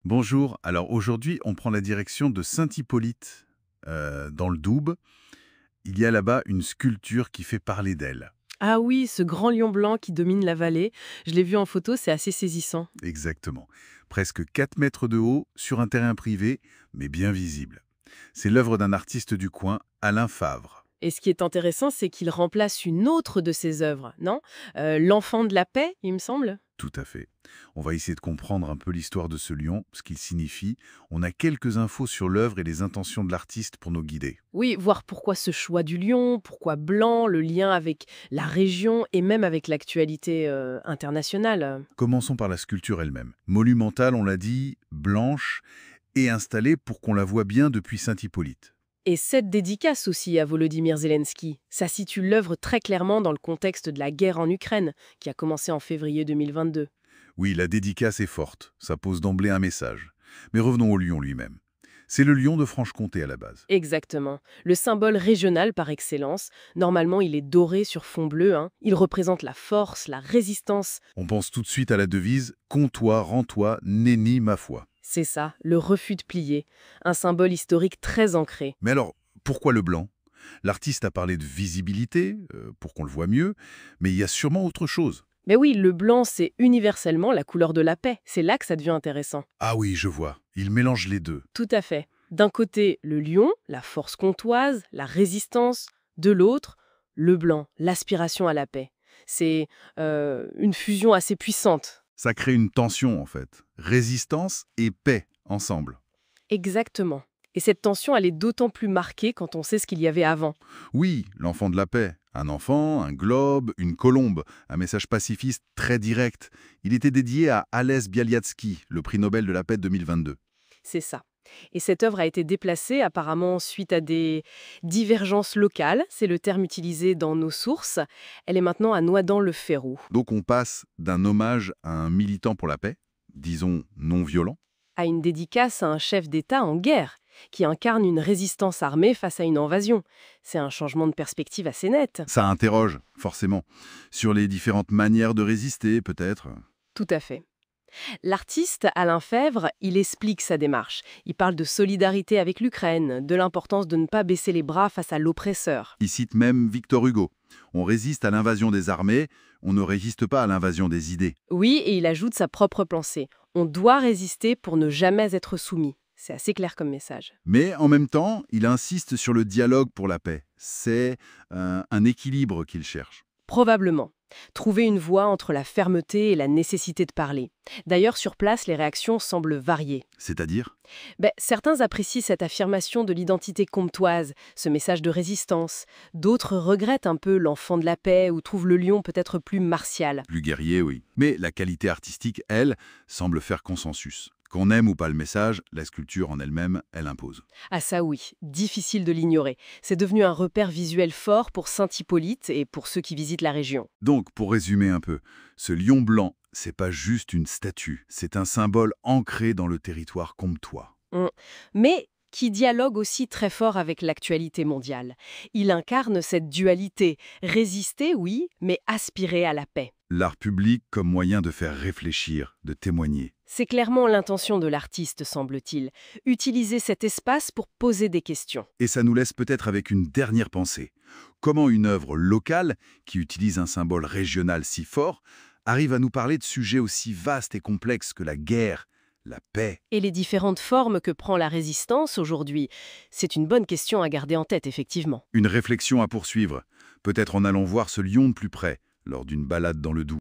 Bonjour, alors aujourd'hui on prend la direction de Saint-Hippolyte, dans le Doubs. Il y a là-bas une sculpture qui fait parler d'elle. Ah oui, ce grand lion blanc qui domine la vallée, je l'ai vu en photo, c'est assez saisissant. Exactement. Presque 4 mètres de haut, sur un terrain privé, mais bien visible. C'est l'œuvre d'un artiste du coin, Alain Favre. Et ce qui est intéressant, c'est qu'il remplace une autre de ses œuvres, non L'enfant de la paix, il me semble. Tout à fait. On va essayer de comprendre un peu l'histoire de ce lion, ce qu'il signifie. On a quelques infos sur l'œuvre et les intentions de l'artiste pour nous guider. Oui, voir pourquoi ce choix du lion, pourquoi blanc, le lien avec la région et même avec l'actualité internationale. Commençons par la sculpture elle-même. Monumentale, on l'a dit, blanche, et installée pour qu'on la voit bien depuis Saint-Hippolyte. Et cette dédicace aussi à Volodymyr Zelensky, ça situe l'œuvre très clairement dans le contexte de la guerre en Ukraine, qui a commencé en février 2022. Oui, la dédicace est forte, ça pose d'emblée un message. Mais revenons au lion lui-même. C'est le lion de Franche-Comté à la base. Exactement. Le symbole régional par excellence. Normalement, il est doré sur fond bleu, hein. Il représente la force, la résistance. On pense tout de suite à la devise « Comte-toi, rends-toi, nenni ma foi C'est ça, le refus de plier. Un symbole historique très ancré. ». Mais alors, pourquoi le blanc? L'artiste a parlé de visibilité, pour qu'on le voit mieux, mais il y a sûrement autre chose. Mais oui, le blanc, c'est universellement la couleur de la paix. C'est là que ça devient intéressant. Ah oui, je vois, il mélange les deux. Tout à fait. D'un côté, le lion, la force comtoise, la résistance. De l'autre, le blanc, l'aspiration à la paix. C'est une fusion assez puissante. Ça crée une tension en fait. Résistance et paix ensemble. Exactement. Et cette tension, elle est d'autant plus marquée quand on sait ce qu'il y avait avant. Oui, l'enfant de la paix. Un enfant, un globe, une colombe. Un message pacifiste très direct. Il était dédié à Ales Bialiatski, le prix Nobel de la paix 2022. C'est ça. Et cette œuvre a été déplacée apparemment suite à des divergences locales, c'est le terme utilisé dans nos sources. Elle est maintenant à Noidans-le-Férou, Donc on passe d'un hommage à un militant pour la paix, disons non violent. à une dédicace à un chef d'État en guerre, qui incarne une résistance armée face à une invasion. C'est un changement de perspective assez net. Ça interroge, forcément, sur les différentes manières de résister, peut-être. Tout à fait. L'artiste Alain Fèvre, il explique sa démarche. Il parle de solidarité avec l'Ukraine, de l'importance de ne pas baisser les bras face à l'oppresseur. Il cite même Victor Hugo. On résiste à l'invasion des armées, on ne résiste pas à l'invasion des idées. Oui, et il ajoute sa propre pensée. On doit résister pour ne jamais être soumis. C'est assez clair comme message. Mais en même temps, il insiste sur le dialogue pour la paix. C'est un équilibre qu'il cherche. Probablement. Trouver une voie entre la fermeté et la nécessité de parler. D'ailleurs, sur place, les réactions semblent variées. C'est-à-dire? Certains apprécient cette affirmation de l'identité comtoise, ce message de résistance. D'autres regrettent un peu l'enfant de la paix ou trouvent le lion peut-être plus martial. Plus guerrier, oui. Mais la qualité artistique, elle, semble faire consensus. Qu'on aime ou pas le message, la sculpture en elle-même, elle impose. Ah ça oui, difficile de l'ignorer. C'est devenu un repère visuel fort pour Saint-Hippolyte et pour ceux qui visitent la région. Donc, pour résumer un peu, ce lion blanc, c'est pas juste une statue, c'est un symbole ancré dans le territoire comtois. Mm. Mais qui dialogue aussi très fort avec l'actualité mondiale. Il incarne cette dualité. Résister, oui, mais aspirer à la paix. L'art public comme moyen de faire réfléchir, de témoigner. C'est clairement l'intention de l'artiste, semble-t-il. Utiliser cet espace pour poser des questions. Et ça nous laisse peut-être avec une dernière pensée. Comment une œuvre locale, qui utilise un symbole régional si fort, arrive à nous parler de sujets aussi vastes et complexes que la guerre, la paix? Et les différentes formes que prend la résistance aujourd'hui, c'est une bonne question à garder en tête, effectivement. Une réflexion à poursuivre, peut-être en allant voir ce lion de plus près, lors d'une balade dans le Doubs.